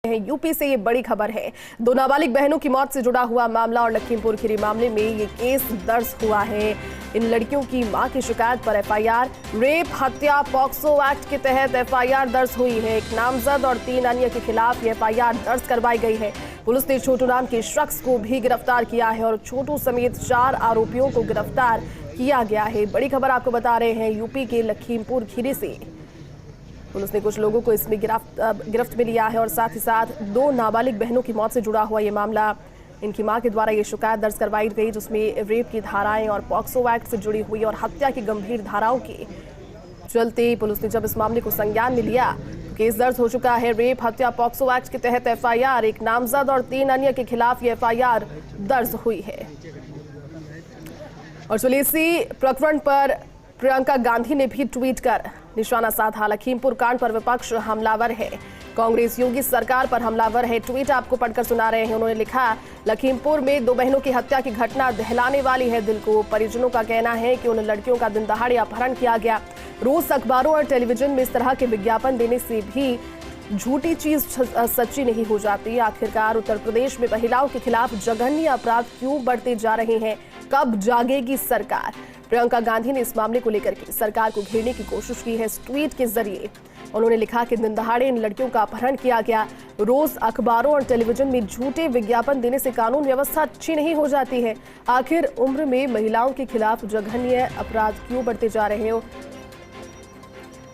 UP से ये बड़ी खबर है। दो नाबालिग बहनों की मौत से जुड़ा हुआ मामला और लखीमपुर खीरी मामले में ये केस दर्ज हुआ है। इन लड़कियों की मां की शिकायत पर एफआईआर, रेप हत्या पॉक्सो एक्ट के तहत एफआईआर दर्ज हुई है। एक नामजद और 3 अन्य के खिलाफ ये एफआईआर दर्ज करवाई गई है। पुलिस ने छोटू नाम के शख्स को भी गिरफ्तार किया है और छोटू समेत 4 आरोपियों को गिरफ्तार किया गया है। बड़ी खबर आपको बता रहे हैं यूपी के लखीमपुर खीरी से। पुलिस ने कुछ लोगों को इसमें गिरफ्त में लिया है और साथ ही साथ 2 नाबालिग बहनों की मौत से जुड़ा हुआ ये मामला, इनकी मां के द्वारा ये शिकायत दर्ज करवाई गई, जिसमें रेप की धाराएं और पॉक्सो एक्ट से जुड़ी हुई और हत्या की गंभीर धाराओं के चलते पुलिस ने जब इस मामले को संज्ञान में लिया तो केस दर्ज हो चुका है। रेप हत्या पॉक्सो एक्ट के तहत एफआईआर, एक नामजद और 3 अन्य के खिलाफ ये एफआईआर दर्ज हुई है। और चलिए इसी प्रकरण पर प्रियंका गांधी ने भी ट्वीट कर निशाना साधा। लखीमपुर कांड पर विपक्ष हमलावर है, कांग्रेस योगी सरकार पर हमलावर है। ट्वीट आपको पढ़कर सुना रहे हैं। उन्होंने लिखा, लखीमपुर में 2 बहनों की हत्या की घटना दहलाने वाली है दिल को। परिजनों का कहना है कि उन लड़कियों का दिन दहाड़े अपहरण किया गया। रोज अखबारों और टेलीविजन में इस तरह के विज्ञापन देने से भी झूठी चीज सच्ची नहीं हो जाती। आखिरकार उत्तर प्रदेश में महिलाओं के खिलाफ जघन्य अपराध क्यों बढ़ते जा रहे हैं? कब जागेगी सरकार? प्रियंका गांधी ने इस मामले को लेकर के सरकार को घेरने की कोशिश की है। इस ट्वीट के जरिए उन्होंने लिखा कि दिन दहाड़े इन लड़कियों का अपहरण किया गया। रोज अखबारों और टेलीविजन में झूठे विज्ञापन देने से कानून व्यवस्था अच्छी नहीं हो जाती है। आखिर उम्र में महिलाओं के खिलाफ जघन्य अपराध क्यों बढ़ते जा रहे हो?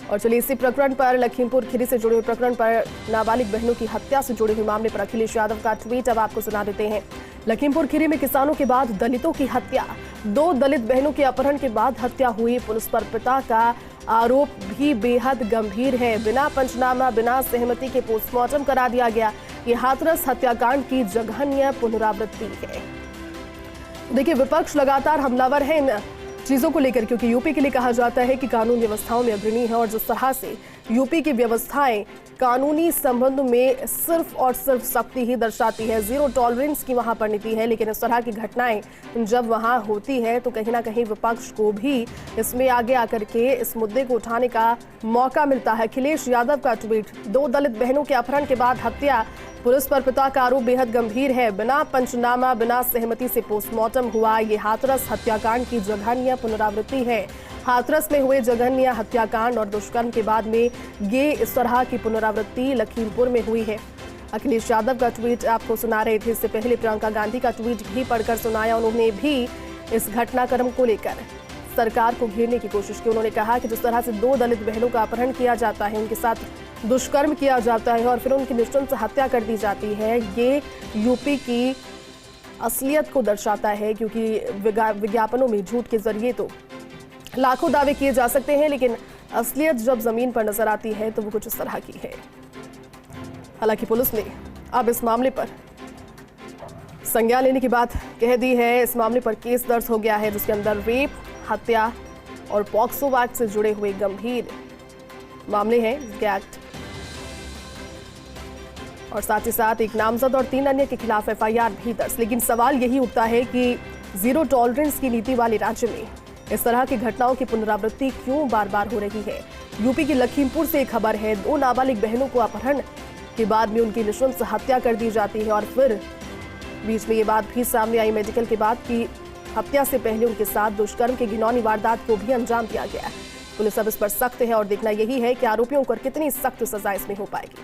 और चलिए इसी प्रकरण पर, लखीमपुर खीरी से जुड़े हुए प्रकरण पर, नाबालिग बहनों की हत्या से जुड़े हुए मामले पर अखिलेश यादव का ट्वीट अब आपको सुना देते हैं। लखीमपुर खीरी में किसानों के बाद दलितों की हत्या, 2 दलित बहनों के अपहरण के बाद हत्या हुई। पुलिस पर पिता का आरोप भी बेहद गंभीर है। बिना पंचनामा, बिना सहमति के पोस्टमार्टम करा दिया गया। ये हाथरस हत्याकांड की जघन्य पुनरावृत्ति है। देखिए, विपक्ष लगातार हमलावर है इन चीजों को लेकर, क्योंकि यूपी के लिए कहा जाता है कि कानून व्यवस्थाओं में अग्रणी है और जिस तरह से यूपी की व्यवस्थाएं कानूनी संबंध में सिर्फ और सिर्फ सख्ती ही दर्शाती है, 0 टॉलरेंस की वहां पर नीति है। लेकिन इस तरह की घटनाएं जब वहां होती है तो कहीं ना कहीं विपक्ष को भी इसमें आगे आकर के इस मुद्दे को उठाने का मौका मिलता है। अखिलेश यादव का ट्वीट, 2 दलित बहनों के अपहरण के बाद हत्या, पुलिस पर पिता का आरोप बेहद गंभीर है। बिना पंचनामा, बिना सहमति से पोस्टमार्टम हुआ। ये हाथरस हत्याकांड की जघन्य पुनरावृत्ति है। हाथरस में हुए जघन्य हत्याकांड और दुष्कर्म के बाद में ये इस तरह की पुनरावृत्ति लखीमपुर में हुई है। अखिलेश यादव का ट्वीट आपको सुना रहे थे। इससे पहले प्रियंका गांधी का ट्वीट भी पढ़कर सुनाया। उन्होंने भी इस घटनाक्रम को लेकर सरकार को घेरने की कोशिश की। उन्होंने कहा कि जिस तरह से 2 दलित बहनों का अपहरण किया जाता है, उनके साथ दुष्कर्म किया जाता है और फिर उनकी निष्ठुर से हत्या कर दी जाती है, ये यूपी की असलियत को दर्शाता है। क्योंकि विज्ञापनों में झूठ के जरिए तो लाखों दावे किए जा सकते हैं, लेकिन असलियत जब जमीन पर नजर आती है तो वो कुछ इस तरह की है। हालांकि पुलिस ने अब इस मामले पर संज्ञान लेने की बात कह दी है। इस मामले पर केस दर्ज हो गया है, जिसके अंदर रेप, हत्या और पॉक्सो एक्ट से जुड़े हुए गंभीर मामले हैं एक्ट, और साथ ही साथ एक नामजद और 3 अन्य के खिलाफ एफआईआर भी दर्ज। लेकिन सवाल यही उठता है कि 0 टॉलरेंस की नीति वाले राज्य में इस तरह की घटनाओं की पुनरावृत्ति क्यों बार बार हो रही है? यूपी की लखीमपुर से एक खबर है, 2 नाबालिग बहनों को अपहरण के बाद में उनकी निःशुल्क हत्या कर दी जाती है और फिर बीच में ये बात भी सामने आई मेडिकल के बाद कि हत्या से पहले उनके साथ दुष्कर्म के घिनौनी वारदात को भी अंजाम दिया गया। पुलिस अब इस पर सख्त है और देखना यही है कि आरोपियों को कितनी सख्त सजा इसमें हो पाएगी।